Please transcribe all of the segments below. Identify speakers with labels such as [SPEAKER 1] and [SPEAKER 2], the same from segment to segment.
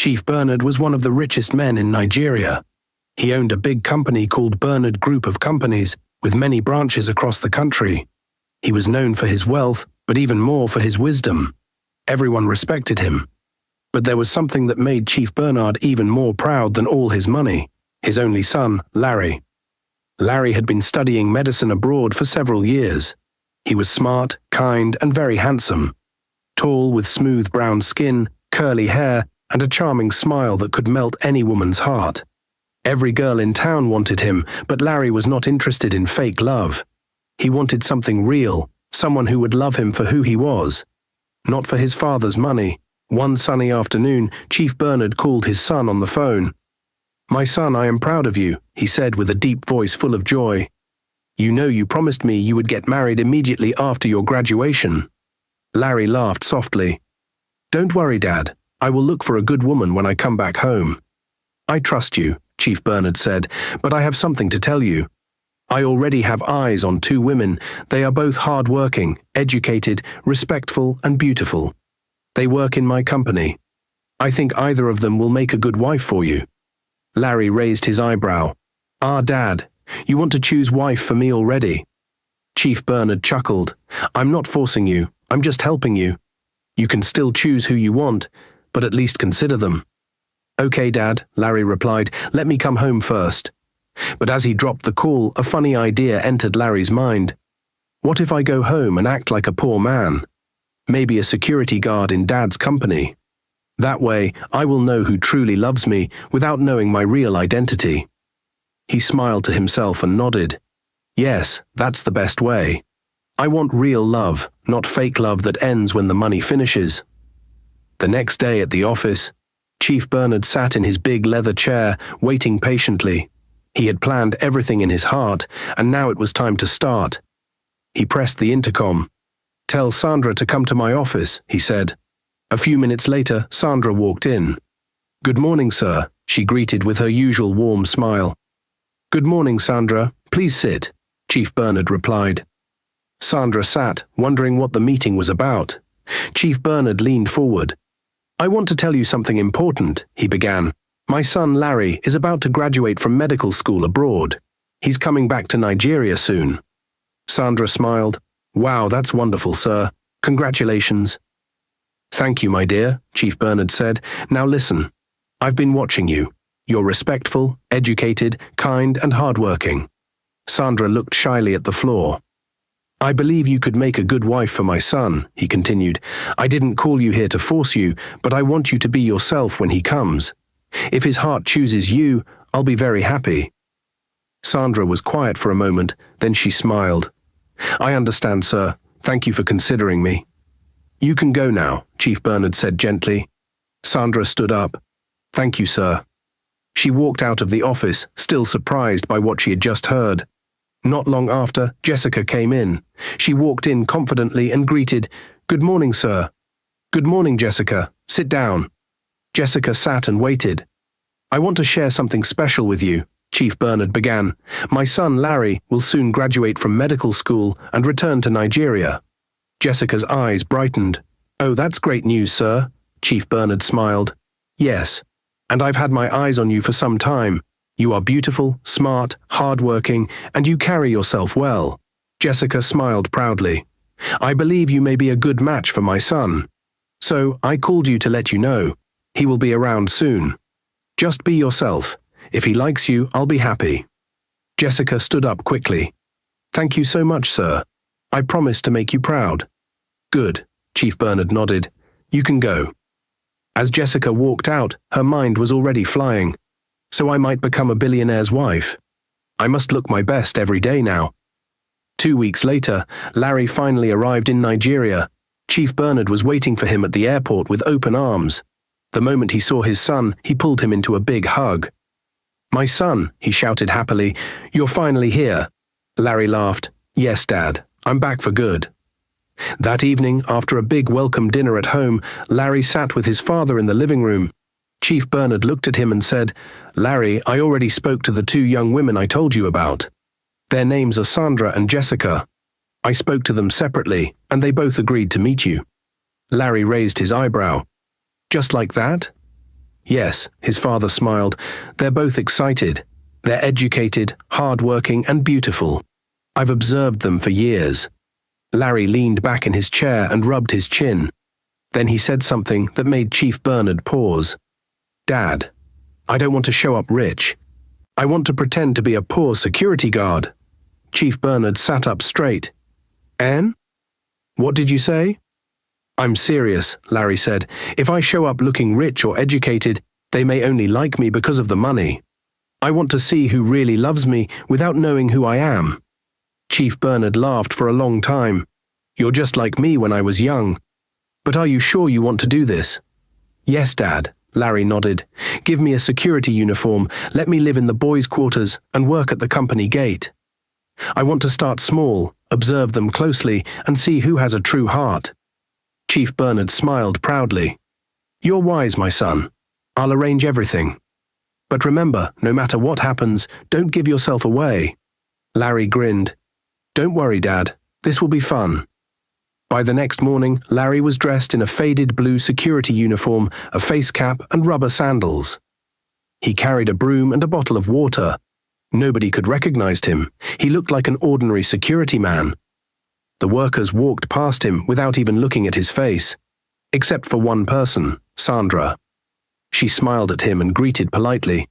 [SPEAKER 1] Chief Bernard was one of the richest men in Nigeria. He owned a big company called Bernard Group of Companies, with many branches across the country. He was known for his wealth, but even more for his wisdom. Everyone respected him. But there was something that made Chief Bernard even more proud than all his money: his only son, Larry. Larry had been studying medicine abroad for several years. He was smart, kind, and very handsome. Tall, with smooth brown skin, curly hair, and a charming smile that could melt any woman's heart. Every girl in town wanted him, but Larry was not interested in fake love. He wanted something real, someone who would love him for who he was. Not for his father's money. One sunny afternoon, Chief Bernard called his son on the phone. "My son, I am proud of you," he said with a deep voice full of joy. "You know you promised me you would get married immediately after your graduation." Larry laughed softly. "Don't worry, Dad. I will look for a good woman when I come back home." "I trust you," Chief Bernard said, "but I have something to tell you. I already have eyes on 2 women. They are both hard-working, educated, respectful, and beautiful. They work in my company. I think either of them will make a good wife for you." Larry raised his eyebrow. "Ah, Dad, you want to choose wife for me already?" Chief Bernard chuckled. "I'm not forcing you. I'm just helping you. You can still choose who you want, but at least consider them." "Okay, Dad," Larry replied. "Let me come home first." But as he dropped the call, a funny idea entered Larry's mind. What if I go home and act like a poor man? Maybe a security guard in Dad's company. That way, I will know who truly loves me without knowing my real identity. He smiled to himself and nodded. Yes, that's the best way. I want real love, not fake love that ends when the money finishes. The next day at the office, Chief Bernard sat in his big leather chair, waiting patiently. He had planned everything in his heart, and now it was time to start. He pressed the intercom. "Tell Sandra to come to my office," he said. A few minutes later, Sandra walked in. "Good morning, sir," she greeted with her usual warm smile. "Good morning, Sandra. Please sit," Chief Bernard replied. Sandra sat, wondering what the meeting was about. Chief Bernard leaned forward. "I want to tell you something important," he began. "My son Larry is about to graduate from medical school abroad. He's coming back to Nigeria soon." Sandra smiled. "Wow, that's wonderful, sir. Congratulations." "Thank you, my dear," Chief Bernard said. "Now listen. I've been watching you. You're respectful, educated, kind, and hardworking." Sandra looked shyly at the floor. "I believe you could make a good wife for my son," he continued. "I didn't call you here to force you, but I want you to be yourself when he comes. If his heart chooses you, I'll be very happy." Sandra was quiet for a moment, then she smiled. "I understand, sir. Thank you for considering me." "You can go now," Chief Bernard said gently. Sandra stood up. "Thank you, sir." She walked out of the office, still surprised by what she had just heard. Not long after, Jessica came in. She walked in confidently and greeted, "Good morning, sir." "Good morning, Jessica. Sit down." Jessica sat and waited. "I want to share something special with you," Chief Bernard began. "My son, Larry, will soon graduate from medical school and return to Nigeria." Jessica's eyes brightened. "Oh, that's great news, sir," Chief Bernard smiled. "Yes, and I've had my eyes on you for some time. You are beautiful, smart, hardworking, and you carry yourself well." Jessica smiled proudly. "I believe you may be a good match for my son. So I called you to let you know. He will be around soon. Just be yourself. If he likes you, I'll be happy." Jessica stood up quickly. "Thank you so much, sir. I promise to make you proud." "Good," Chief Bernard nodded. "You can go." As Jessica walked out, her mind was already flying. So I might become a billionaire's wife. I must look my best every day now. 2 weeks later, Larry finally arrived in Nigeria. Chief Bernard was waiting for him at the airport with open arms. The moment he saw his son, he pulled him into a big hug. "My son," he shouted happily, "you're finally here." Larry laughed. "Yes, Dad, I'm back for good." That evening, after a big welcome dinner at home, Larry sat with his father in the living room. Chief Bernard looked at him and said, "Larry, I already spoke to the 2 young women I told you about. Their names are Sandra and Jessica. I spoke to them separately, and they both agreed to meet you." Larry raised his eyebrow. "Just like that?" Yes, his father smiled. They're both excited. They're educated, hard-working, and beautiful. I've observed them for years. Larry leaned back in his chair and rubbed his chin. Then he said something that made Chief Bernard pause. Dad, I don't want to show up rich. I want to pretend to be a poor security guard. Chief Bernard sat up straight. Anne? What did you say? I'm serious, Larry said. If I show up looking rich or educated, they may only like me because of the money. I want to see who really loves me without knowing who I am. Chief Bernard laughed for a long time. You're just like me when I was young. But are you sure you want to do this? Yes, Dad, Larry nodded. Give me a security uniform, let me live in the boys' quarters and work at the company gate. I want to start small, observe them closely, and see who has a true heart. Chief Bernard smiled proudly. You're wise, my son. I'll arrange everything. But remember, no matter what happens, don't give yourself away. Larry grinned. Don't worry, Dad. This will be fun. By the next morning, Larry was dressed in a faded blue security uniform, a face cap, and rubber sandals. He carried a broom and a bottle of water. Nobody could recognize him. He looked like an ordinary security man. The workers walked past him without even looking at his face. Except for one person, Sandra. She smiled at him and greeted politely.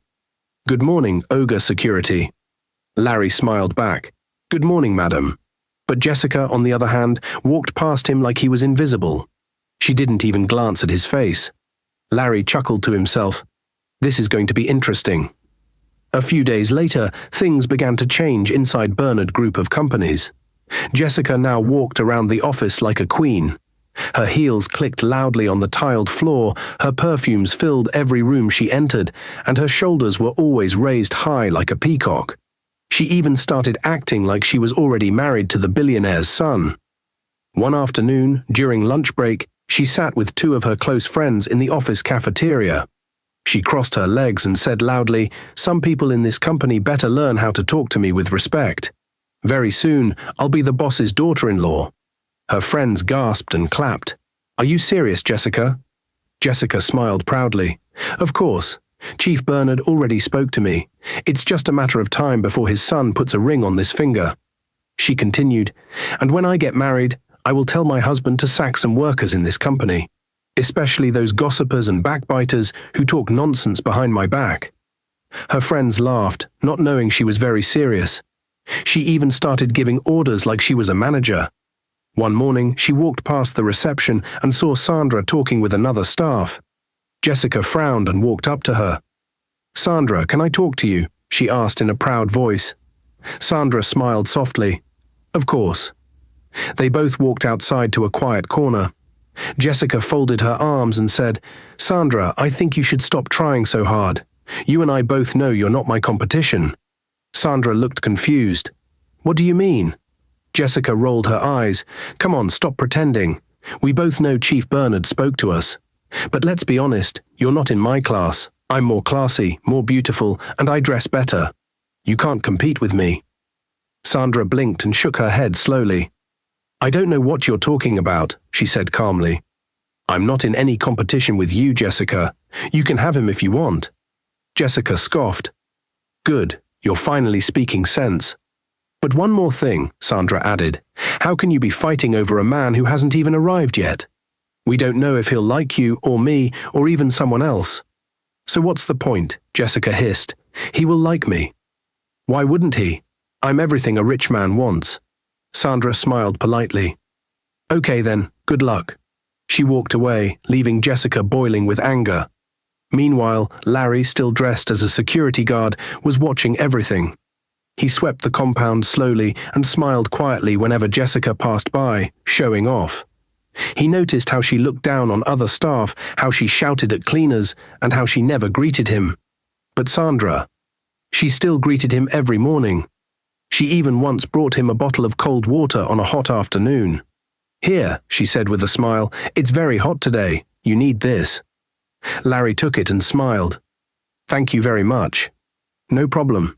[SPEAKER 1] Good morning, Ogre Security. Larry smiled back. Good morning, madam. But Jessica, on the other hand, walked past him like he was invisible. She didn't even glance at his face. Larry chuckled to himself. This is going to be interesting. A few days later, things began to change inside Bernard Group of Companies. Jessica now walked around the office like a queen. Her heels clicked loudly on the tiled floor, her perfumes filled every room she entered, and her shoulders were always raised high like a peacock. She even started acting like she was already married to the billionaire's son. One afternoon, during lunch break, she sat with two of her close friends in the office cafeteria. She crossed her legs and said loudly, "Some people in this company better learn how to talk to me with respect. Very soon, I'll be the boss's daughter-in-law." Her friends gasped and clapped. "Are you serious, Jessica?" Jessica smiled proudly. "Of course. Chief Bernard already spoke to me. It's just a matter of time before his son puts a ring on this finger." She continued, "And when I get married, I will tell my husband to sack some workers in this company, especially those gossipers and backbiters who talk nonsense behind my back." Her friends laughed, not knowing she was very serious. She even started giving orders like she was a manager. One morning, she walked past the reception and saw Sandra talking with another staff. Jessica frowned and walked up to her. "Sandra, can I talk to you?" she asked in a proud voice. Sandra smiled softly. "Of course." They both walked outside to a quiet corner. Jessica folded her arms and said, "Sandra, I think you should stop trying so hard. You and I both know you're not my competition." Sandra looked confused. "What do you mean?" Jessica rolled her eyes. "Come on, stop pretending. We both know Chief Bernard spoke to us. But let's be honest, you're not in my class. I'm more classy, more beautiful, and I dress better. You can't compete with me." Sandra blinked and shook her head slowly. "I don't know what you're talking about," she said calmly. "I'm not in any competition with you, Jessica. You can have him if you want." Jessica scoffed. "Good, you're finally speaking sense." "But one more thing," Sandra added. "How can you be fighting over a man who hasn't even arrived yet? We don't know if he'll like you or me or even someone else." "So what's the point?" Jessica hissed. "He will like me." "Why wouldn't he? I'm everything a rich man wants." Sandra smiled politely. "Okay then, good luck." She walked away, leaving Jessica boiling with anger. Meanwhile, Larry, still dressed as a security guard, was watching everything. He swept the compound slowly and smiled quietly whenever Jessica passed by, showing off. He noticed how she looked down on other staff, how she shouted at cleaners, and how she never greeted him. But Sandra, she still greeted him every morning. She even once brought him a bottle of cold water on a hot afternoon. "Here," she said with a smile, "it's very hot today. You need this." Larry took it and smiled. "Thank you very much." "No problem."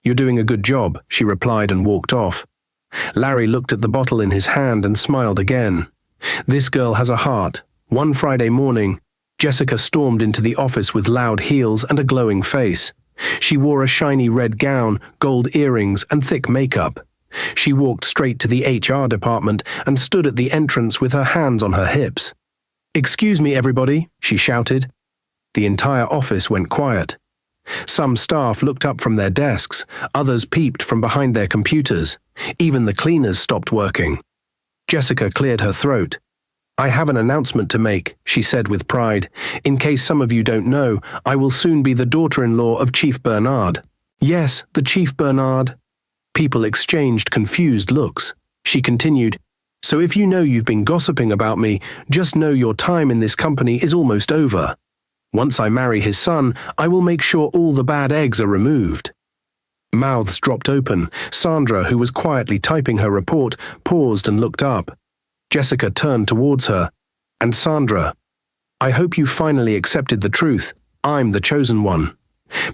[SPEAKER 1] "You're doing a good job," she replied and walked off. Larry looked at the bottle in his hand and smiled again. This girl has a heart. One Friday morning, Jessica stormed into the office with loud heels and a glowing face. She wore a shiny red gown, gold earrings, and thick makeup. She walked straight to the HR department and stood at the entrance with her hands on her hips. "Excuse me, everybody," she shouted. The entire office went quiet. Some staff looked up from their desks, others peeped from behind their computers. Even the cleaners stopped working. Jessica cleared her throat. "I have an announcement to make," she said with pride. "In case some of you don't know, I will soon be the daughter-in-law of Chief Bernard." "Yes, the Chief Bernard." People exchanged confused looks. She continued, "So if you know you've been gossiping about me, just know your time in this company is almost over. Once I marry his son, I will make sure all the bad eggs are removed." Mouths dropped open. Sandra, who was quietly typing her report, paused and looked up. Jessica turned towards her. "And Sandra, I hope you finally accepted the truth. I'm the chosen one.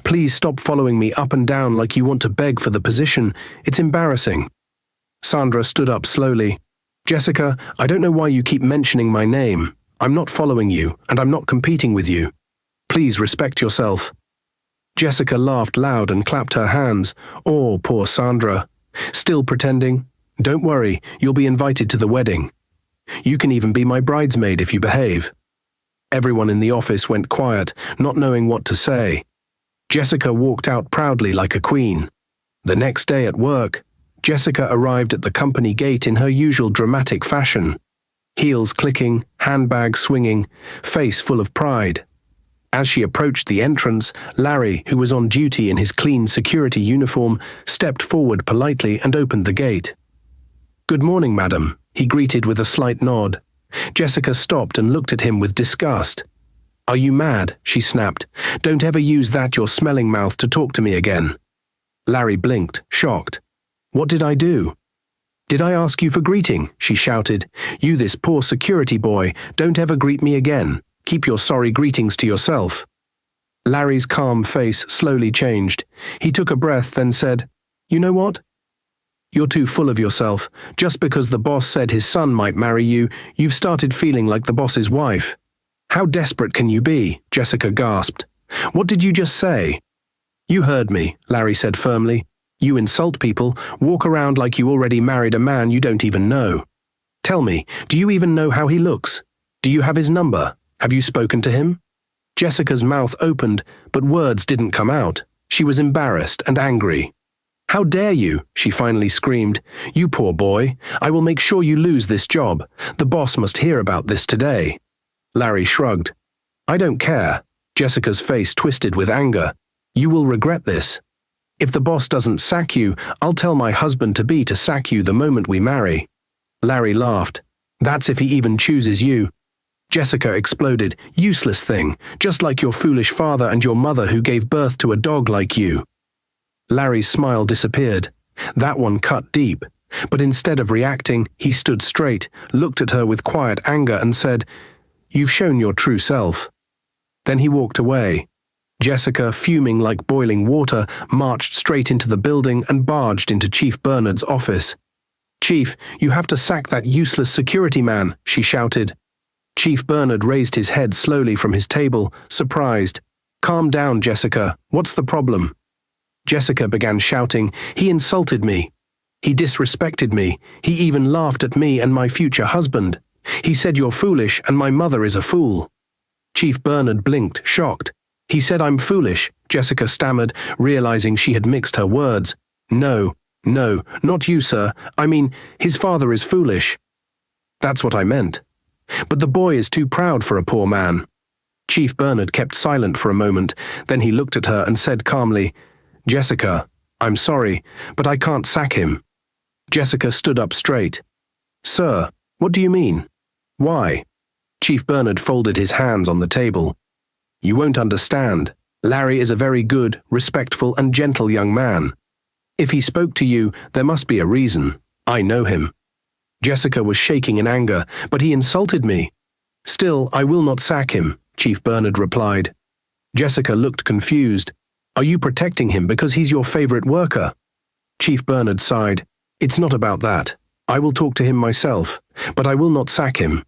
[SPEAKER 1] Please stop following me up and down like you want to beg for the position. It's embarrassing." Sandra stood up slowly. "Jessica, I don't know why you keep mentioning my name. I'm not following you, and I'm not competing with you. Please respect yourself." Jessica laughed loud and clapped her hands. "Oh, poor Sandra. Still pretending? Don't worry, you'll be invited to the wedding. You can even be my bridesmaid if you behave." Everyone in the office went quiet, not knowing what to say. Jessica walked out proudly like a queen. The next day at work, Jessica arrived at the company gate in her usual dramatic fashion. Heels clicking, handbag swinging, face full of pride. As she approached the entrance, Larry, who was on duty in his clean security uniform, stepped forward politely and opened the gate. "Good morning, madam," he greeted with a slight nod. Jessica stopped and looked at him with disgust. "Are you mad?" she snapped. "Don't ever use that your smelling mouth to talk to me again." Larry blinked, shocked. "What did I do?" "Did I ask you for greeting?" she shouted. "You, this poor security boy, don't ever greet me again. Keep your sorry greetings to yourself." Larry's calm face slowly changed. He took a breath, then said, "You know what? You're too full of yourself. Just because the boss said his son might marry you, you've started feeling like the boss's wife." "How desperate can you be?" Jessica gasped. "What did you just say?" "You heard me," Larry said firmly. "You insult people, walk around like you already married a man you don't even know. Tell me, do you even know how he looks? Do you have his number? Have you spoken to him?" Jessica's mouth opened, but words didn't come out. She was embarrassed and angry. "How dare you?" she finally screamed. "You poor boy. I will make sure you lose this job. The boss must hear about this today." Larry shrugged. "I don't care." Jessica's face twisted with anger. "You will regret this. If the boss doesn't sack you, I'll tell my husband-to-be to sack you the moment we marry." Larry laughed. "That's if he even chooses you." Jessica exploded. "Useless thing, just like your foolish father and your mother who gave birth to a dog like you." Larry's smile disappeared. That one cut deep. But instead of reacting, he stood straight, looked at her with quiet anger and said, "You've shown your true self." Then he walked away. Jessica, fuming like boiling water, marched straight into the building and barged into Chief Bernard's office. "Chief, you have to sack that useless security man," she shouted. Chief Bernard raised his head slowly from his table, surprised. "Calm down, Jessica. What's the problem?" Jessica began shouting, "He insulted me. He disrespected me. He even laughed at me and my future husband. He said you're foolish and my mother is a fool." Chief Bernard blinked, shocked. "He said I'm foolish," Jessica stammered, realizing she had mixed her words. No, not you, sir. I mean, his father is foolish." "That's what I meant. But the boy is too proud for a poor man." Chief Bernard kept silent for a moment, then he looked at her and said calmly, "Jessica, I'm sorry, but I can't sack him." Jessica stood up straight. "Sir, what do you mean? Why?" Chief Bernard folded his hands on the table. "You won't understand. Larry is a very good, respectful, and gentle young man. If he spoke to you, there must be a reason. I know him." Jessica was shaking in anger, "But he insulted me." "Still, I will not sack him," Chief Bernard replied. Jessica looked confused. "Are you protecting him because he's your favorite worker?" Chief Bernard sighed. "It's not about that. I will talk to him myself, but I will not sack him."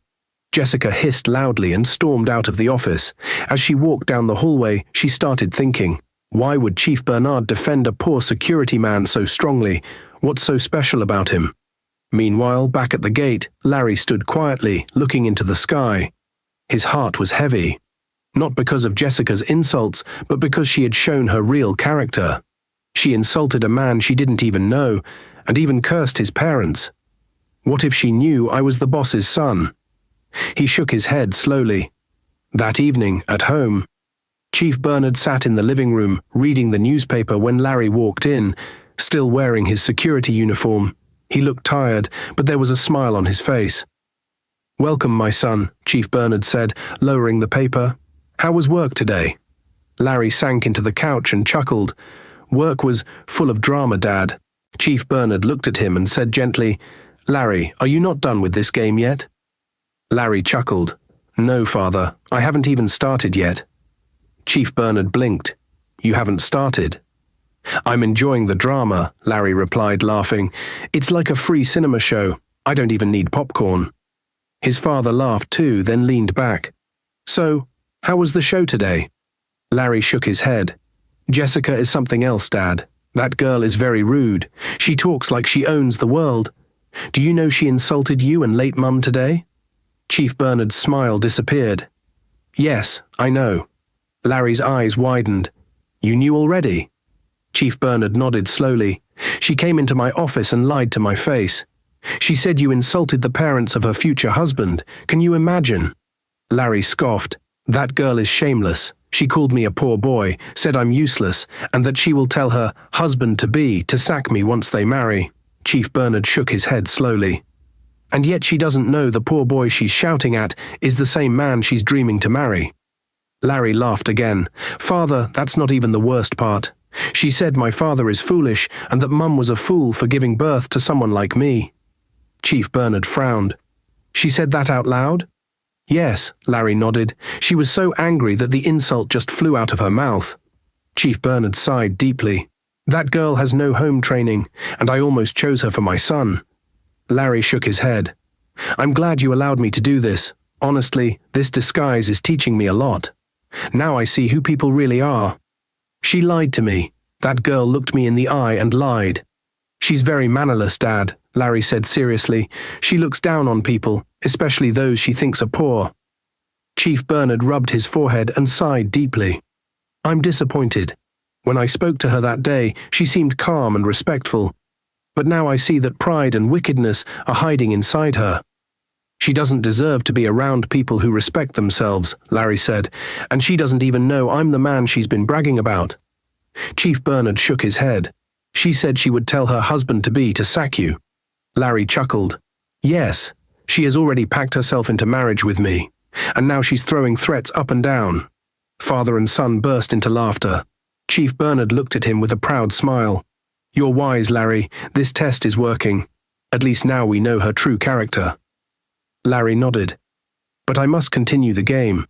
[SPEAKER 1] Jessica hissed loudly and stormed out of the office. As she walked down the hallway, she started thinking, why would Chief Bernard defend a poor security man so strongly? What's so special about him? Meanwhile, back at the gate, Larry stood quietly, looking into the sky. His heart was heavy. Not because of Jessica's insults, but because she had shown her real character. She insulted a man she didn't even know, and even cursed his parents. What if she knew I was the boss's son? He shook his head slowly. That evening, at home, Chief Bernard sat in the living room, reading the newspaper when Larry walked in, still wearing his security uniform. He looked tired, but there was a smile on his face. "Welcome, my son," Chief Bernard said, lowering the paper. "How was work today?" Larry sank into the couch and chuckled. "Work was full of drama, Dad." Chief Bernard looked at him and said gently, "Larry, are you not done with this game yet?" Larry chuckled. "No, Father, I haven't even started yet." Chief Bernard blinked. "You haven't started?" "I'm enjoying the drama," Larry replied, laughing. "It's like a free cinema show. I don't even need popcorn." His father laughed too, then leaned back. "So, how was the show today?" Larry shook his head. "Jessica is something else, Dad. That girl is very rude. She talks like she owns the world. Do you know she insulted you and late Mum today?" Chief Bernard's smile disappeared. "Yes, I know." Larry's eyes widened. "You knew already?" Chief Bernard nodded slowly. "She came into my office and lied to my face. She said you insulted the parents of her future husband. Can you imagine?" Larry scoffed. "That girl is shameless. She called me a poor boy, said I'm useless, and that she will tell her husband-to-be to sack me once they marry." Chief Bernard shook his head slowly. "And yet she doesn't know the poor boy she's shouting at is the same man she's dreaming to marry." Larry laughed again. "Father, that's not even the worst part. She said my father is foolish and that Mum was a fool for giving birth to someone like me." Chief Bernard frowned. "She said that out loud?" "Yes," Larry nodded. "She was so angry that the insult just flew out of her mouth." Chief Bernard sighed deeply. "That girl has no home training, and I almost chose her for my son." Larry shook his head. "I'm glad you allowed me to do this. Honestly, this disguise is teaching me a lot. Now I see who people really are. She lied to me. That girl looked me in the eye and lied." "She's very mannerless, Dad," Larry said seriously. "She looks down on people, especially those she thinks are poor." Chief Bernard rubbed his forehead and sighed deeply. "I'm disappointed. When I spoke to her that day, she seemed calm and respectful. But now I see that pride and wickedness are hiding inside her." "She doesn't deserve to be around people who respect themselves," Larry said, "and she doesn't even know I'm the man she's been bragging about." Chief Bernard shook his head. "She said she would tell her husband-to-be to sack you." Larry chuckled. "Yes, she has already packed herself into marriage with me, and now she's throwing threats up and down." Father and son burst into laughter. Chief Bernard looked at him with a proud smile. "You're wise, Larry. This test is working. At least now we know her true character." Larry nodded. "But I must continue the game.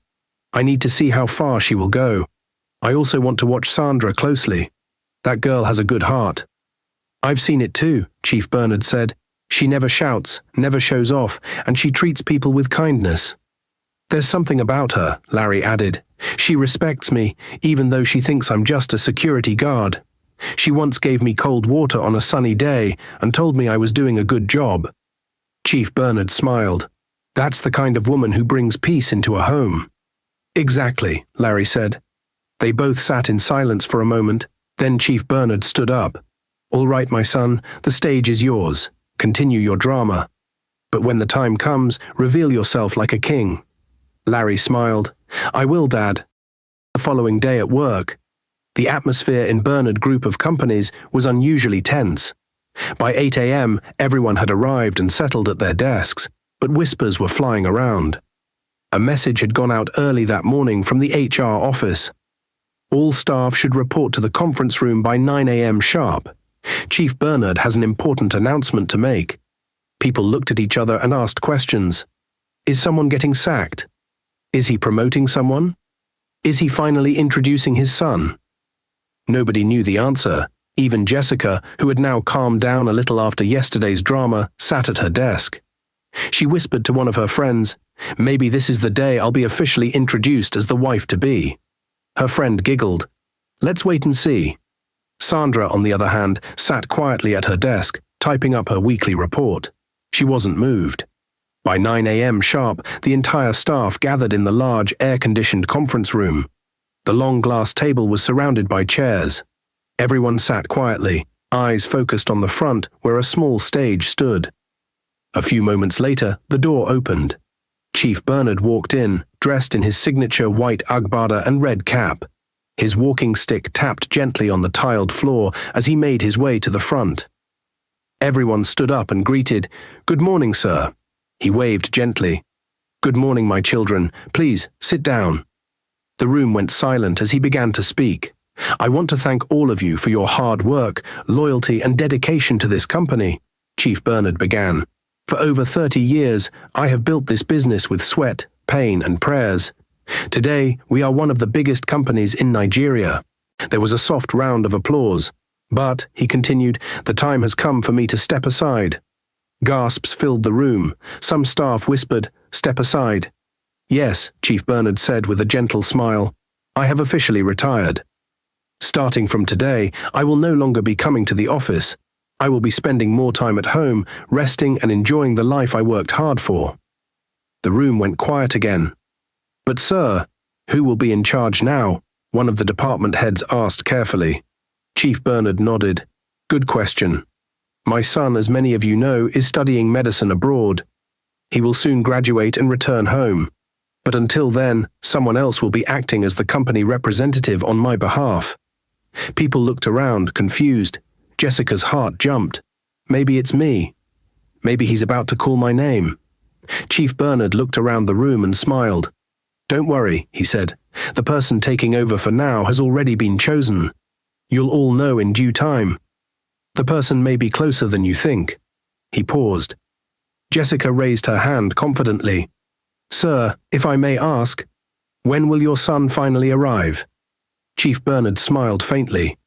[SPEAKER 1] I need to see how far she will go. I also want to watch Sandra closely. That girl has a good heart." "I've seen it too," Chief Bernard said. "She never shouts, never shows off, and she treats people with kindness." "There's something about her," Larry added. "She respects me, even though she thinks I'm just a security guard. She once gave me cold water on a sunny day and told me I was doing a good job." Chief Bernard smiled. "That's the kind of woman who brings peace into a home." "Exactly," Larry said. They both sat in silence for a moment. Then Chief Bernard stood up. "All right, my son, the stage is yours. Continue your drama. But when the time comes, reveal yourself like a king." Larry smiled. "I will, Dad." The following day at work, the atmosphere in Bernard Group of Companies was unusually tense. By 8 a.m., everyone had arrived and settled at their desks, but whispers were flying around. A message had gone out early that morning from the HR office. All staff should report to the conference room by 9 a.m. sharp. Chief Bernard has an important announcement to make. People looked at each other and asked questions. Is someone getting sacked? Is he promoting someone? Is he finally introducing his son? Nobody knew the answer. Even Jessica, who had now calmed down a little after yesterday's drama, sat at her desk. She whispered to one of her friends, Maybe this is the day I'll be officially introduced as the wife-to-be. Her friend giggled. Let's wait and see. Sandra, on the other hand, sat quietly at her desk, typing up her weekly report. She wasn't moved. By 9 a.m. sharp, the entire staff gathered in the large, air-conditioned conference room. The long glass table was surrounded by chairs. Everyone sat quietly, eyes focused on the front where a small stage stood. A few moments later, the door opened. Chief Bernard walked in, dressed in his signature white agbada and red cap. His walking stick tapped gently on the tiled floor as he made his way to the front. Everyone stood up and greeted, "Good morning, sir." He waved gently. "Good morning, my children. Please, sit down." The room went silent as he began to speak. "I want to thank all of you for your hard work, loyalty, and dedication to this company," Chief Bernard began. "For over 30 years, I have built this business with sweat, pain, and prayers. Today, we are one of the biggest companies in Nigeria." There was a soft round of applause. "But," he continued, "the time has come for me to step aside." Gasps filled the room. Some staff whispered, "Step aside." "Yes," Chief Bernard said with a gentle smile. "I have officially retired. Starting from today, I will no longer be coming to the office. I will be spending more time at home, resting and enjoying the life I worked hard for." The room went quiet again. "But sir, who will be in charge now?" one of the department heads asked carefully. Chief Bernard nodded. "Good question. My son, as many of you know, is studying medicine abroad. He will soon graduate and return home. But until then, someone else will be acting as the company representative on my behalf." People looked around, confused. Jessica's heart jumped. Maybe it's me. Maybe he's about to call my name. Chief Bernard looked around the room and smiled. "Don't worry," he said. "The person taking over for now has already been chosen. You'll all know in due time. The person may be closer than you think." He paused. Jessica raised her hand confidently. "Sir, if I may ask, when will your son finally arrive?" Chief Bernard smiled faintly.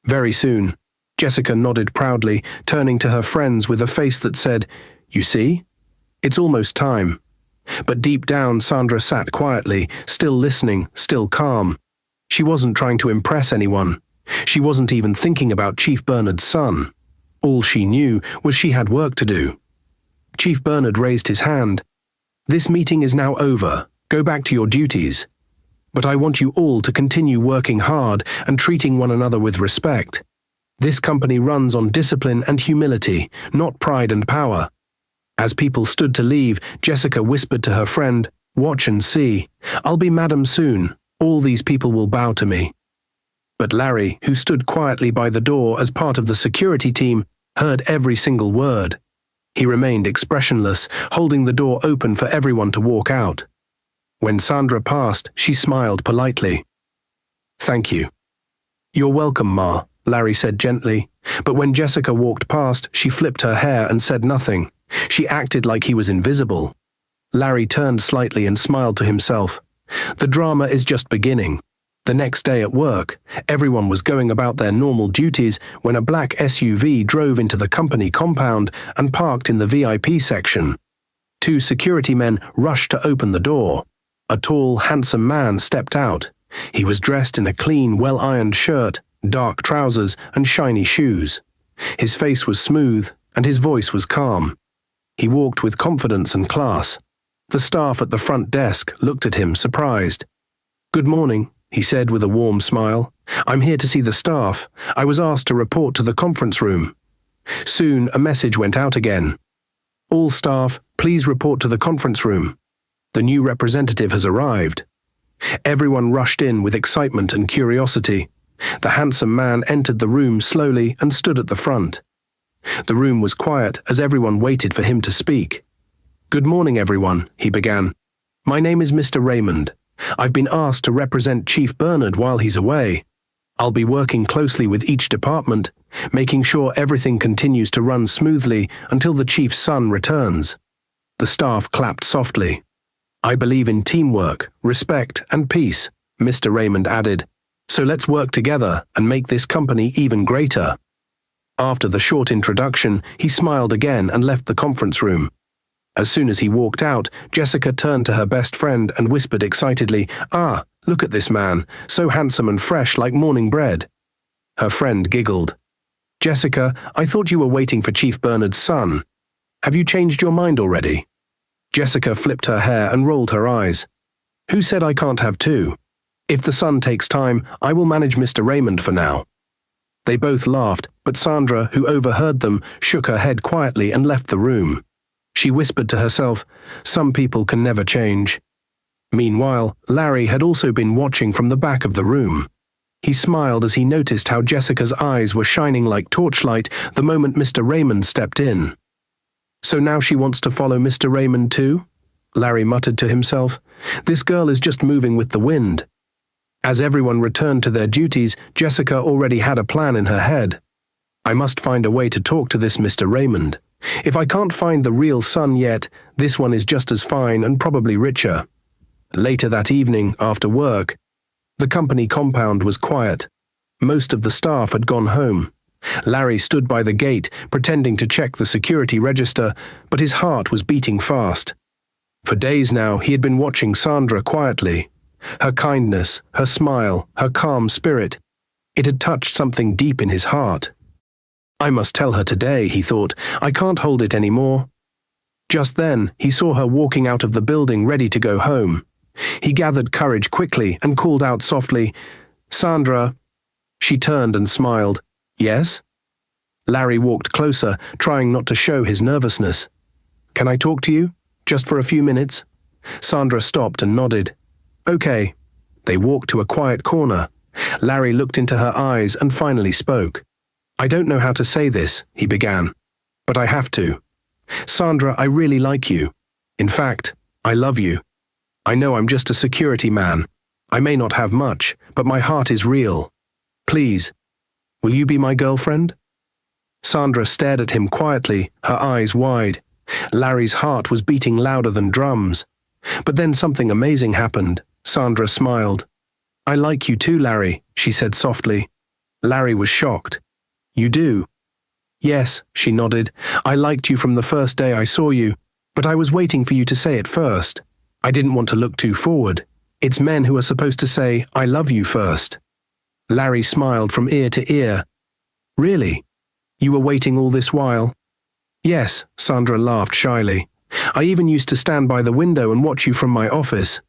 [SPEAKER 1] "Very soon." Jessica nodded proudly, turning to her friends with a face that said, "You see? It's almost time." But deep down, Sandra sat quietly, still listening, still calm. She wasn't trying to impress anyone. She wasn't even thinking about Chief Bernard's son. All she knew was she had work to do. Chief Bernard raised his hand. "This meeting is now over. Go back to your duties. But I want you all to continue working hard and treating one another with respect. This company runs on discipline and humility, not pride and power." As people stood to leave, Jessica whispered to her friend, "Watch and see. I'll be madam soon. All these people will bow to me." But Larry, who stood quietly by the door as part of the security team, heard every single word. He remained expressionless, holding the door open for everyone to walk out. When Sandra passed, she smiled politely. "Thank you." "You're welcome, Ma," Larry said gently. But when Jessica walked past, she flipped her hair and said nothing. She acted like he was invisible. Larry turned slightly and smiled to himself. The drama is just beginning. The next day at work, everyone was going about their normal duties when a black SUV drove into the company compound and parked in the VIP section. Two security men rushed to open the door. A tall, handsome man stepped out. He was dressed in a clean, well-ironed shirt, dark trousers, and shiny shoes. His face was smooth, and his voice was calm. He walked with confidence and class. The staff at the front desk looked at him, surprised. "Good morning," he said with a warm smile. "I'm here to see the staff. I was asked to report to the conference room." Soon, a message went out again. "All staff, please report to the conference room. The new representative has arrived." Everyone rushed in with excitement and curiosity. The handsome man entered the room slowly and stood at the front. The room was quiet as everyone waited for him to speak. "Good morning, everyone," he began. "My name is Mr. Raymond. I've been asked to represent Chief Bernard while he's away. I'll be working closely with each department, making sure everything continues to run smoothly until the chief's son returns." The staff clapped softly. "I believe in teamwork, respect, and peace," Mr. Raymond added. "So let's work together and make this company even greater." After the short introduction, he smiled again and left the conference room. As soon as he walked out, Jessica turned to her best friend and whispered excitedly, "Ah, look at this man, so handsome and fresh like morning bread." Her friend giggled. "Jessica, I thought you were waiting for Chief Bernard's son. Have you changed your mind already?" Jessica flipped her hair and rolled her eyes. "Who said I can't have two? If the son takes time, I will manage Mr. Raymond for now." They both laughed, but Sandra, who overheard them, shook her head quietly and left the room. She whispered to herself, "Some people can never change." Meanwhile, Larry had also been watching from the back of the room. He smiled as he noticed how Jessica's eyes were shining like torchlight the moment Mr. Raymond stepped in. "So now she wants to follow Mr. Raymond too?" Larry muttered to himself. "This girl is just moving with the wind." As everyone returned to their duties, Jessica already had a plan in her head. "I must find a way to talk to this Mr. Raymond. If I can't find the real son yet, this one is just as fine and probably richer." Later that evening, after work, the company compound was quiet. Most of the staff had gone home. Larry stood by the gate, pretending to check the security register, but his heart was beating fast. For days now, he had been watching Sandra quietly. Her kindness, her smile, her calm spirit. It had touched something deep in his heart. "I must tell her today," he thought. "I can't hold it anymore." Just then, he saw her walking out of the building ready to go home. He gathered courage quickly and called out softly, "Sandra." She turned and smiled. "Yes?" Larry walked closer, trying not to show his nervousness. "Can I talk to you? Just for a few minutes?" Sandra stopped and nodded. "Okay." They walked to a quiet corner. Larry looked into her eyes and finally spoke. "I don't know how to say this," he began, "but I have to. Sandra, I really like you. In fact, I love you. I know I'm just a security man. I may not have much, but my heart is real. Please, will you be my girlfriend?" Sandra stared at him quietly, her eyes wide. Larry's heart was beating louder than drums. But then something amazing happened. Sandra smiled. "I like you too, Larry," she said softly. Larry was shocked. "You do?" "Yes," she nodded. "I liked you from the first day I saw you, but I was waiting for you to say it first. I didn't want to look too forward. It's men who are supposed to say, 'I love you' first." Larry smiled from ear to ear. "Really? You were waiting all this while?" "Yes," Sandra laughed shyly. "I even used to stand by the window and watch you from my office.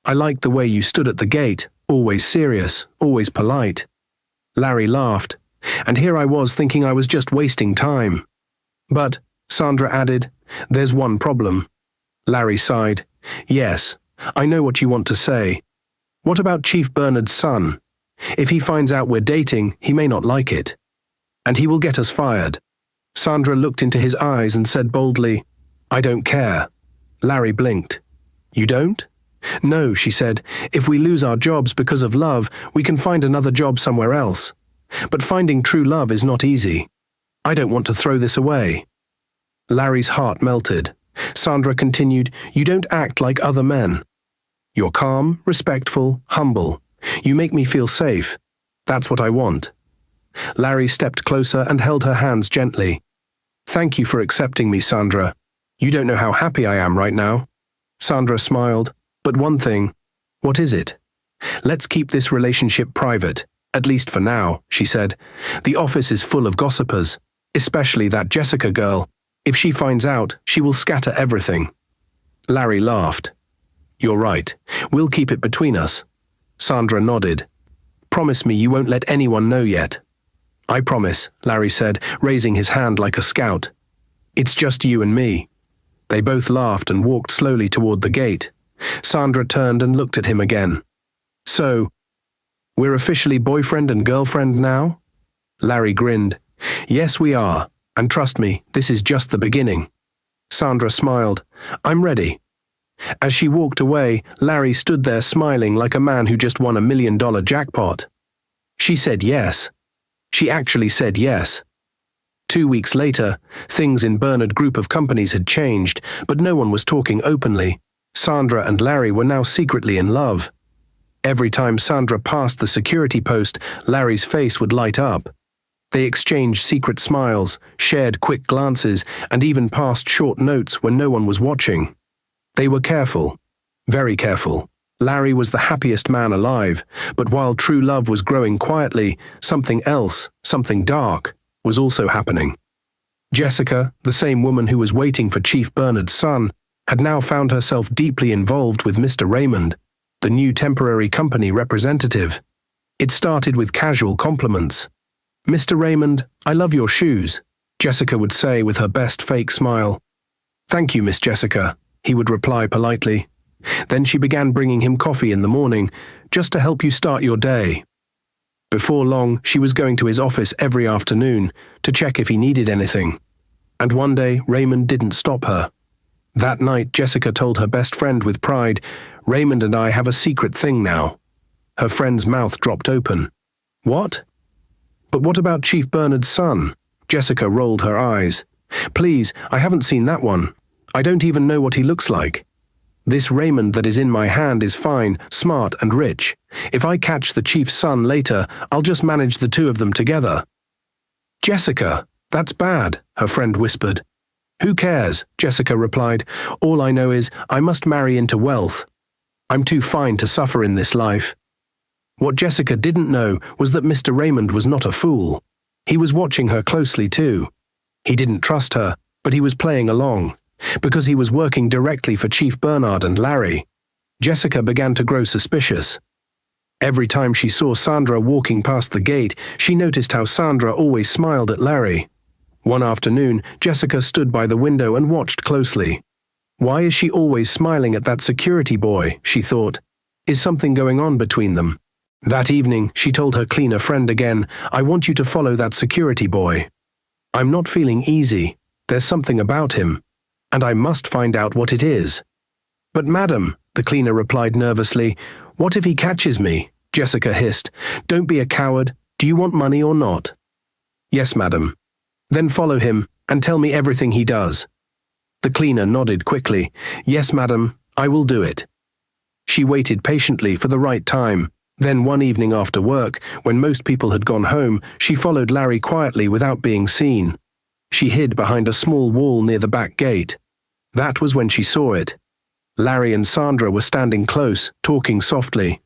[SPEAKER 1] I liked the way you stood at the gate, always serious, always polite." Larry laughed, and here I was thinking I was just wasting time. "But," Sandra added, "there's one problem." Larry sighed. "Yes, I know what you want to say. What about Chief Bernard's son? If he finds out we're dating, he may not like it. And he will get us fired." Sandra looked into his eyes and said boldly, "I don't care." Larry blinked. "You don't?" "No," she said. "If we lose our jobs because of love, we can find another job somewhere else. But finding true love is not easy. I don't want to throw this away." Larry's heart melted. Sandra continued, "You don't act like other men. You're calm, respectful, humble. You make me feel safe. That's what I want." Larry stepped closer and held her hands gently. "Thank you for accepting me, Sandra. You don't know how happy I am right now." Sandra smiled. "But one thing." "What is it?" "Let's keep this relationship private, at least for now," she said. "The office is full of gossipers, especially that Jessica girl. If she finds out, she will scatter everything." Larry laughed. "You're right. We'll keep it between us." Sandra nodded. "Promise me you won't let anyone know yet." "I promise," Larry said, raising his hand like a scout. "It's just you and me." They both laughed and walked slowly toward the gate. Sandra turned and looked at him again. "So, we're officially boyfriend and girlfriend now?" Larry grinned. "Yes, we are. And trust me, this is just the beginning." Sandra smiled. "I'm ready." As she walked away, Larry stood there smiling like a man who just won $1 million jackpot. She said yes. She actually said yes. 2 weeks later, things in Bernard Group of companies had changed, but no one was talking openly. Sandra and Larry were now secretly in love. Every time Sandra passed the security post, Larry's face would light up. They exchanged secret smiles, shared quick glances, and even passed short notes when no one was watching. They were careful, very careful. Larry was the happiest man alive, but while true love was growing quietly, something else, something dark, was also happening. Jessica, the same woman who was waiting for Chief Bernard's son, had now found herself deeply involved with Mr. Raymond, the new temporary company representative. It started with casual compliments. "Mr. Raymond, I love your shoes," Jessica would say with her best fake smile. "Thank you, Miss Jessica," he would reply politely. Then she began bringing him coffee in the morning, just to help you start your day. Before long, she was going to his office every afternoon to check if he needed anything. And one day, Raymond didn't stop her. That night, Jessica told her best friend with pride, "Raymond and I have a secret thing now." Her friend's mouth dropped open. "What?" "But what about Chief Bernard's son?" Jessica rolled her eyes. "Please, I haven't seen that one. I don't even know what he looks like. This Raymond that is in my hand is fine, smart, and rich. If I catch the chief's son later, I'll just manage the two of them together." "Jessica, that's bad," her friend whispered. "Who cares?" Jessica replied. "All I know is I must marry into wealth. I'm too fine to suffer in this life." What Jessica didn't know was that Mr. Raymond was not a fool. He was watching her closely too. He didn't trust her, but he was playing along. Because he was working directly for Chief Bernard and Larry. Jessica began to grow suspicious. Every time she saw Sandra walking past the gate, she noticed how Sandra always smiled at Larry. One afternoon, Jessica stood by the window and watched closely. "Why is she always smiling at that security boy?" she thought. "Is something going on between them?" That evening, she told her cleaner friend again, "I want you to follow that security boy. I'm not feeling easy. There's something about him. And I must find out what it is." "But madam," the cleaner replied nervously, "what if he catches me?" Jessica hissed. "Don't be a coward. Do you want money or not?" "Yes, madam." "Then follow him and tell me everything he does." The cleaner nodded quickly. "Yes, madam, I will do it." She waited patiently for the right time. Then one evening after work, when most people had gone home, she followed Larry quietly without being seen. She hid behind a small wall near the back gate. That was when she saw it. Larry and Sandra were standing close, talking softly.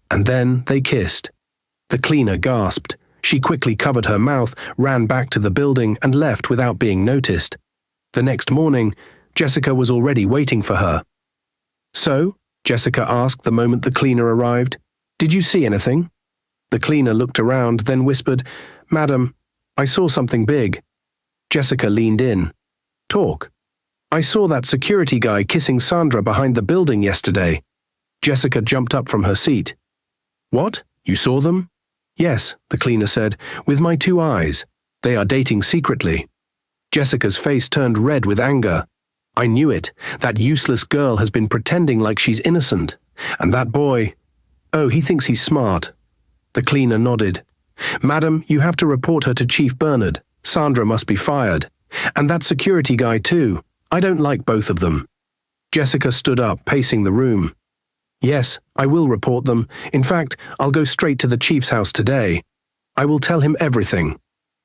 [SPEAKER 1] And then they kissed. The cleaner gasped. She quickly covered her mouth, ran back to the building, and left without being noticed. The next morning, Jessica was already waiting for her. "So?" Jessica asked the moment the cleaner arrived. "Did you see anything?" The cleaner looked around, then whispered, "Madam, I saw something big." Jessica leaned in. "Talk." "I saw that security guy kissing Sandra behind the building yesterday." Jessica jumped up from her seat. "What? You saw them?" "Yes," the cleaner said, "with my 2 eyes. They are dating secretly." Jessica's face turned red with anger. "I knew it. That useless girl has been pretending like she's innocent. And that boy... Oh, he thinks he's smart." The cleaner nodded. "Madam, you have to report her to Chief Bernard. Sandra must be fired. And that security guy too. I don't like both of them." Jessica stood up, pacing the room. "Yes, I will report them. In fact, I'll go straight to the chief's house today. I will tell him everything."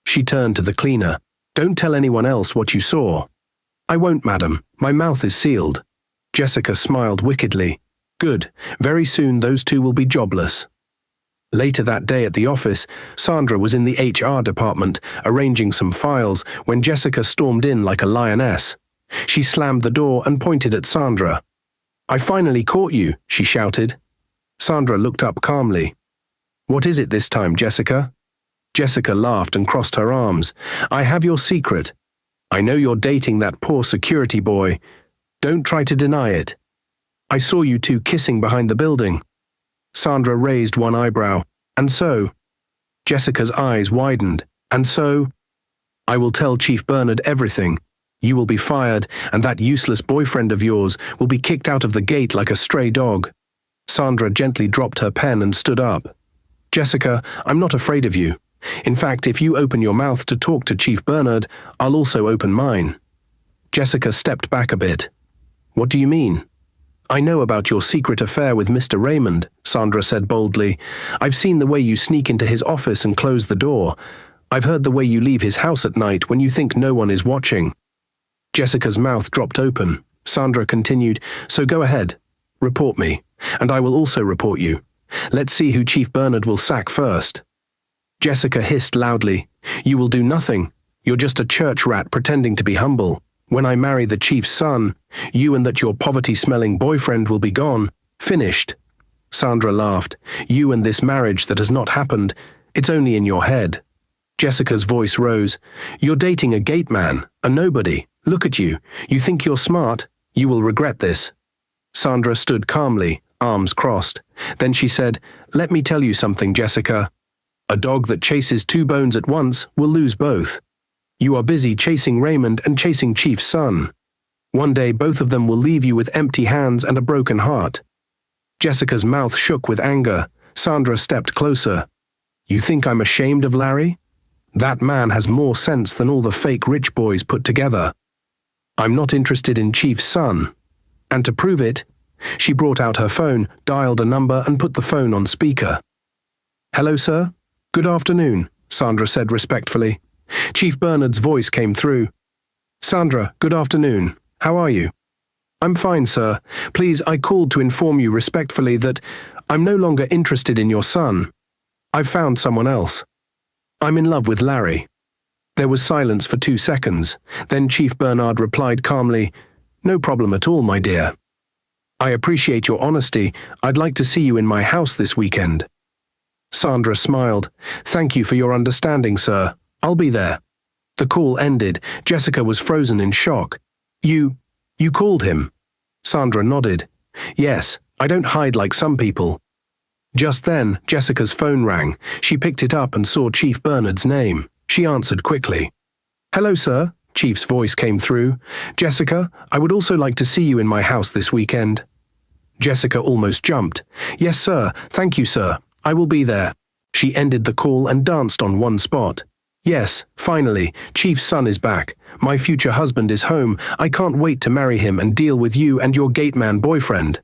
[SPEAKER 1] She turned to the cleaner. "Don't tell anyone else what you saw." "I won't, madam. My mouth is sealed." Jessica smiled wickedly. "Good. Very soon those two will be jobless." Later that day at the office, Sandra was in the HR department, arranging some files, when Jessica stormed in like a lioness. She slammed the door and pointed at Sandra. "I finally caught you," she shouted. Sandra looked up calmly. "What is it this time, Jessica?" Jessica laughed and crossed her arms. "I have your secret. I know you're dating that poor security boy. Don't try to deny it. I saw you two kissing behind the building." Sandra raised one eyebrow. "And so?" Jessica's eyes widened. "And so?" "I will tell Chief Bernard everything. You will be fired, and that useless boyfriend of yours will be kicked out of the gate like a stray dog." Sandra gently dropped her pen and stood up. "Jessica, I'm not afraid of you. In fact, if you open your mouth to talk to Chief Bernard, I'll also open mine." Jessica stepped back a bit. "What do you mean?" "I know about your secret affair with Mr. Raymond," Sandra said boldly. "I've seen the way you sneak into his office and close the door. I've heard the way you leave his house at night when you think no one is watching." Jessica's mouth dropped open. Sandra continued, "So go ahead. Report me, and I will also report you. Let's see who Chief Bernard will sack first." Jessica hissed loudly, "You will do nothing. You're just a church rat pretending to be humble. When I marry the chief's son, you and that your poverty-smelling boyfriend will be gone. Finished." Sandra laughed. "You and this marriage that has not happened, it's only in your head." Jessica's voice rose. "You're dating a gate man, a nobody. Look at you. You think you're smart? You will regret this." Sandra stood calmly, arms crossed. Then she said, "Let me tell you something, Jessica. A dog that chases two bones at once will lose both. You are busy chasing Raymond and chasing Chief's son. One day both of them will leave you with empty hands and a broken heart." Jessica's mouth shook with anger. Sandra stepped closer. "You think I'm ashamed of Larry? That man has more sense than all the fake rich boys put together. I'm not interested in Chief's son." And to prove it, she brought out her phone, dialed a number and put the phone on speaker. "Hello, sir. Good afternoon," Sandra said respectfully. Chief Bernard's voice came through. "Sandra, good afternoon. How are you?" "I'm fine, sir. Please, I called to inform you respectfully that I'm no longer interested in your son. I've found someone else. I'm in love with Larry." There was silence for 2 seconds. Then Chief Bernard replied calmly, "No problem at all, my dear. I appreciate your honesty. I'd like to see you in my house this weekend." Sandra smiled. "Thank you for your understanding, sir. I'll be there." The call ended. Jessica was frozen in shock. You called him?" Sandra nodded. "Yes, I don't hide like some people." Just then, Jessica's phone rang. She picked it up and saw Chief Bernard's name. She answered quickly. "Hello, sir," Chief's voice came through. "Jessica, I would also like to see you in my house this weekend." Jessica almost jumped. "Yes, sir. Thank you, sir. I will be there." She ended the call and danced on one spot. "Yes, finally, Chief's son is back. My future husband is home. I can't wait to marry him and deal with you and your gateman boyfriend."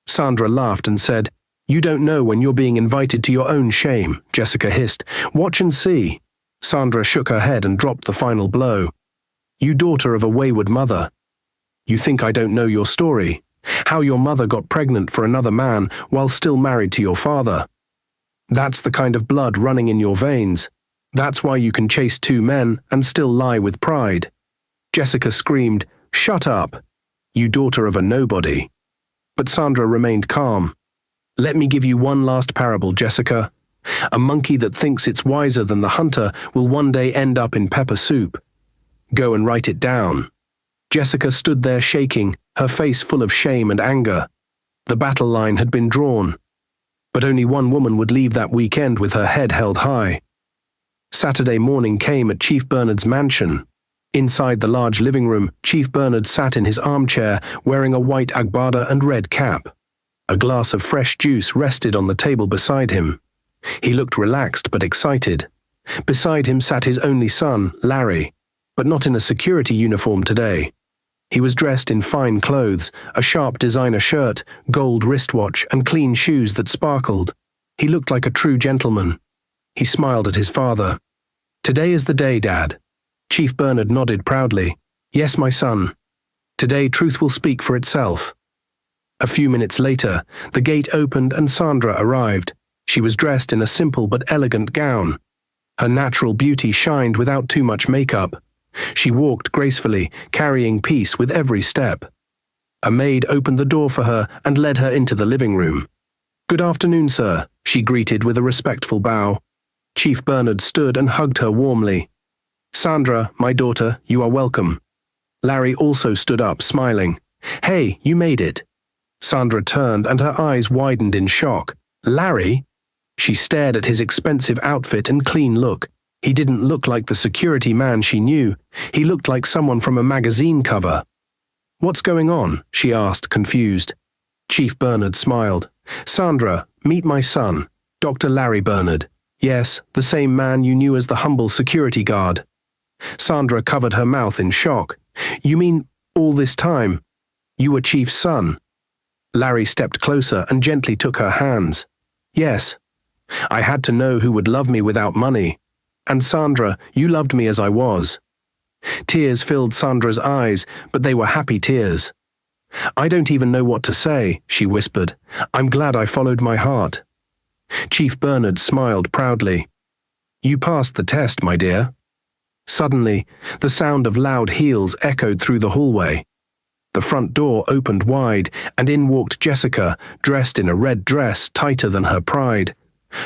[SPEAKER 1] Sandra laughed and said, "You don't know when you're being invited to your own shame," Jessica hissed. "Watch and see." Sandra shook her head and dropped the final blow. "You daughter of a wayward mother. You think I don't know your story? How your mother got pregnant for another man while still married to your father. That's the kind of blood running in your veins. That's why you can chase 2 men and still lie with pride." Jessica screamed, "Shut up, you daughter of a nobody." But Sandra remained calm. "Let me give you one last parable, Jessica. A monkey that thinks it's wiser than the hunter will one day end up in pepper soup. Go and write it down." Jessica stood there shaking, her face full of shame and anger. The battle line had been drawn. But only one woman would leave that weekend with her head held high. Saturday morning came at Chief Bernard's mansion. Inside the large living room, Chief Bernard sat in his armchair, wearing a white agbada and red cap. A glass of fresh juice rested on the table beside him. He looked relaxed but excited. Beside him sat his only son, Larry, but not in a security uniform today. He was dressed in fine clothes, a sharp designer shirt, gold wristwatch, and clean shoes that sparkled. He looked like a true gentleman. He smiled at his father. "Today is the day, Dad." Chief Bernard nodded proudly. "Yes, my son. Today truth will speak for itself." A few minutes later, the gate opened and Sandra arrived. She was dressed in a simple but elegant gown. Her natural beauty shined without too much makeup. She walked gracefully, carrying peace with every step. A maid opened the door for her and led her into the living room. "Good afternoon, sir," she greeted with a respectful bow. Chief Bernard stood and hugged her warmly. "Sandra, my daughter, you are welcome." Larry also stood up, smiling. "Hey, you made it." Sandra turned and her eyes widened in shock. "Larry?" She stared at his expensive outfit and clean look. He didn't look like the security man she knew. He looked like someone from a magazine cover. "What's going on?" she asked, confused. Chief Bernard smiled. "Sandra, meet my son, Dr. Larry Bernard. Yes, the same man you knew as the humble security guard." Sandra covered her mouth in shock. "You mean all this time? You were Chief's son?" Larry stepped closer and gently took her hands. "Yes. I had to know who would love me without money. And Sandra, you loved me as I was." Tears filled Sandra's eyes, but they were happy tears. "I don't even know what to say," she whispered. "I'm glad I followed my heart." Chief Bernard smiled proudly. "You passed the test, my dear." Suddenly, the sound of loud heels echoed through the hallway. The front door opened wide, and in walked Jessica, dressed in a red dress tighter than her pride.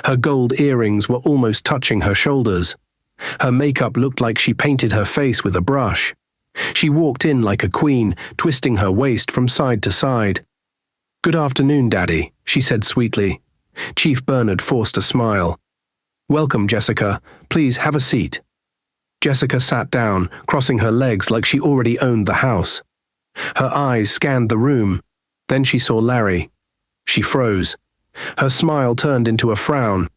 [SPEAKER 1] Her gold earrings were almost touching her shoulders. Her makeup looked like she painted her face with a brush. She walked in like a queen, twisting her waist from side to side. "Good afternoon, Daddy," she said sweetly. Chief Bernard forced a smile. "Welcome, Jessica. Please have a seat." Jessica sat down, crossing her legs like she already owned the house. Her eyes scanned the room. Then she saw Larry. She froze. Her smile turned into a frown.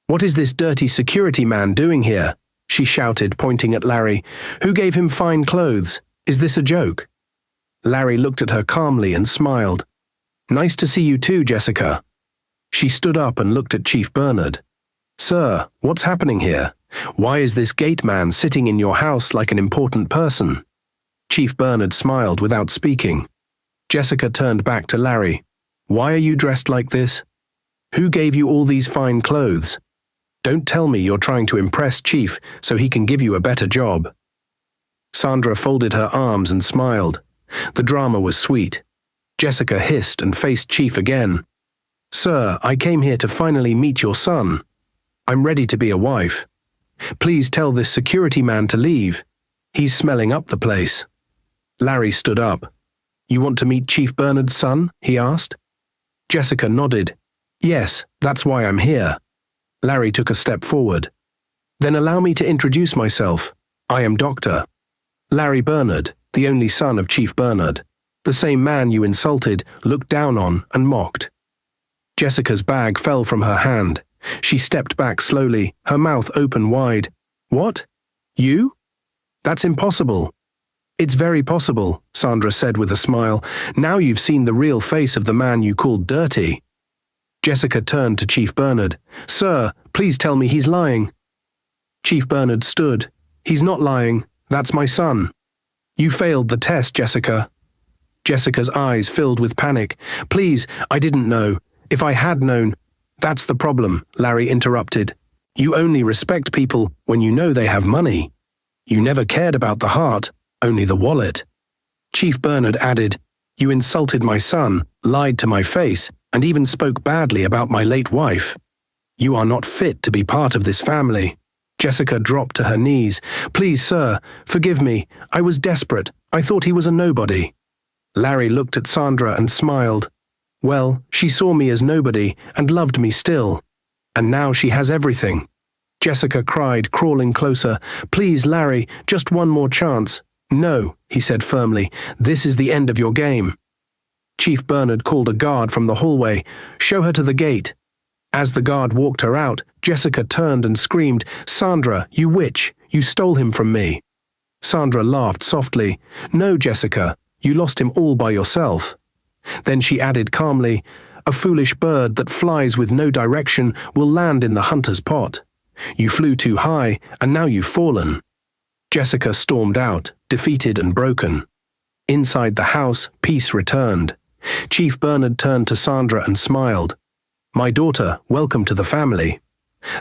[SPEAKER 1] "What is this dirty security man doing here?" she shouted, pointing at Larry. "Who gave him fine clothes? Is this a joke?" Larry looked at her calmly and smiled. "Nice to see you too, Jessica." She stood up and looked at Chief Bernard. "Sir, what's happening here? Why is this gate man sitting in your house like an important person?" Chief Bernard smiled without speaking. Jessica turned back to Larry. "Why are you dressed like this? Who gave you all these fine clothes? Don't tell me you're trying to impress Chief so he can give you a better job." Sandra folded her arms and smiled. The drama was sweet. Jessica hissed and faced Chief again. "Sir, I came here to finally meet your son. I'm ready to be a wife. Please tell this security man to leave. He's smelling up the place." Larry stood up. "You want to meet Chief Bernard's son?" he asked. Jessica nodded. "Yes, that's why I'm here." Larry took a step forward. "Then allow me to introduce myself. I am Dr. Larry Bernard, the only son of Chief Bernard, the same man you insulted, looked down on, and mocked." Jessica's bag fell from her hand. She stepped back slowly, her mouth open wide. "What? You? That's impossible." "It's very possible," Sandra said with a smile. "Now you've seen the real face of the man you called dirty." Jessica turned to Chief Bernard. "Sir, please tell me he's lying." Chief Bernard stood. "He's not lying. That's my son." "You failed the test, Jessica." Jessica's eyes filled with panic. "Please, I didn't know. If I had known—" "That's the problem," Larry interrupted. "You only respect people when you know they have money. You never cared about the heart, only the wallet." Chief Bernard added, "You insulted my son, lied to my face, and even spoke badly about my late wife. You are not fit to be part of this family." Jessica dropped to her knees. "Please, sir, forgive me. I was desperate. I thought he was a nobody." Larry looked at Sandra and smiled. "Well, she saw me as nobody and loved me still. And now she has everything." Jessica cried, crawling closer. "Please, Larry, just one more chance." "No," he said firmly. "This is the end of your game." Chief Bernard called a guard from the hallway. "Show her to the gate." As the guard walked her out, Jessica turned and screamed, "Sandra, you witch! You stole him from me." Sandra laughed softly. "No, Jessica, you lost him all by yourself." Then she added calmly, "A foolish bird that flies with no direction will land in the hunter's pot. You flew too high, and now you've fallen." Jessica stormed out, defeated and broken. Inside the house, peace returned. Chief Bernard turned to Sandra and smiled. "My daughter, welcome to the family."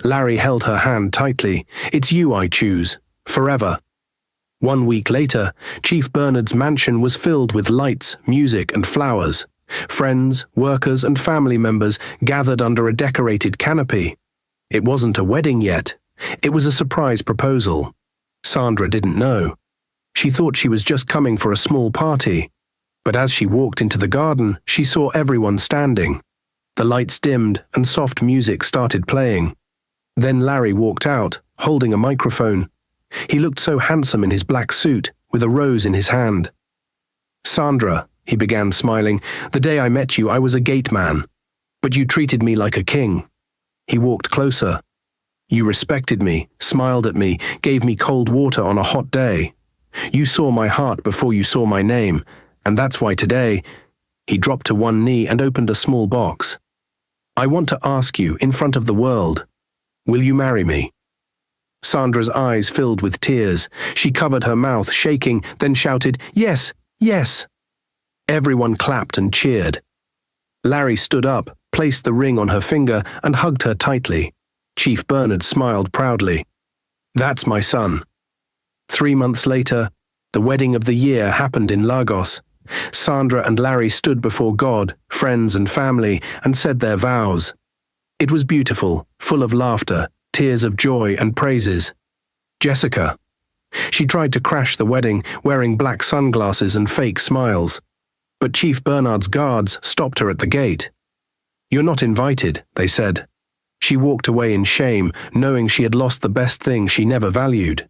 [SPEAKER 1] Larry held her hand tightly. "It's you I choose, forever." 1 week later, Chief Bernard's mansion was filled with lights, music, and flowers. Friends, workers, and family members gathered under a decorated canopy. It wasn't a wedding yet. It was a surprise proposal. Sandra didn't know. She thought she was just coming for a small party. But as she walked into the garden, she saw everyone standing. The lights dimmed and soft music started playing. Then Larry walked out, holding a microphone. He looked so handsome in his black suit, with a rose in his hand. "Sandra," he began smiling, "the day I met you I was a gate man. But you treated me like a king." He walked closer. "You respected me, smiled at me, gave me cold water on a hot day. You saw my heart before you saw my name, and that's why today—" He dropped to one knee and opened a small box. "I want to ask you, in front of the world, will you marry me?" Sandra's eyes filled with tears. She covered her mouth, shaking, then shouted, "Yes, yes!" Everyone clapped and cheered. Larry stood up, placed the ring on her finger, and hugged her tightly. Chief Bernard smiled proudly. "That's my son." 3 months later, the wedding of the year happened in Lagos. Sandra and Larry stood before God, friends and family, and said their vows. It was beautiful, full of laughter, tears of joy and praises. Jessica. She tried to crash the wedding, wearing black sunglasses and fake smiles. But Chief Bernard's guards stopped her at the gate. "You're not invited," they said. She walked away in shame, knowing she had lost the best thing she never valued.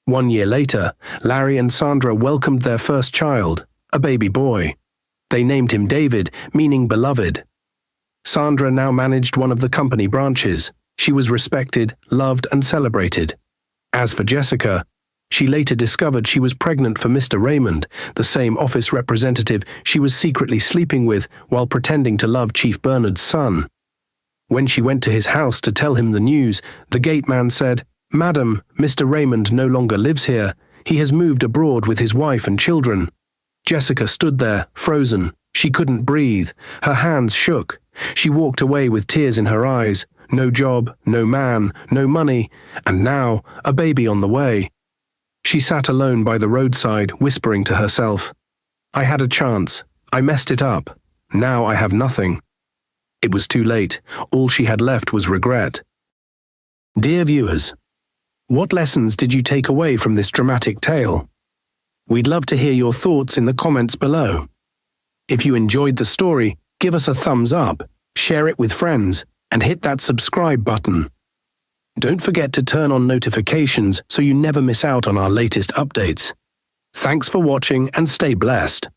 [SPEAKER 1] 1 year later, Larry and Sandra welcomed their first child, a baby boy. They named him David, meaning beloved. Sandra now managed one of the company branches. She was respected, loved, and celebrated. As for Jessica, she later discovered she was pregnant for Mr. Raymond, the same office representative she was secretly sleeping with while pretending to love Chief Bernard's son. When she went to his house to tell him the news, the gate man said, "Madam, Mr. Raymond no longer lives here. He has moved abroad with his wife and children." Jessica stood there, frozen. She couldn't breathe. Her hands shook. She walked away with tears in her eyes. No job, no man, no money, and now a baby on the way. She sat alone by the roadside, whispering to herself, "I had a chance. I messed it up. Now I have nothing." It was too late. All she had left was regret. Dear viewers, what lessons did you take away from this dramatic tale? We'd love to hear your thoughts in the comments below. If you enjoyed the story, give us a thumbs up, share it with friends, and hit that subscribe button. Don't forget to turn on notifications so you never miss out on our latest updates. Thanks for watching and stay blessed.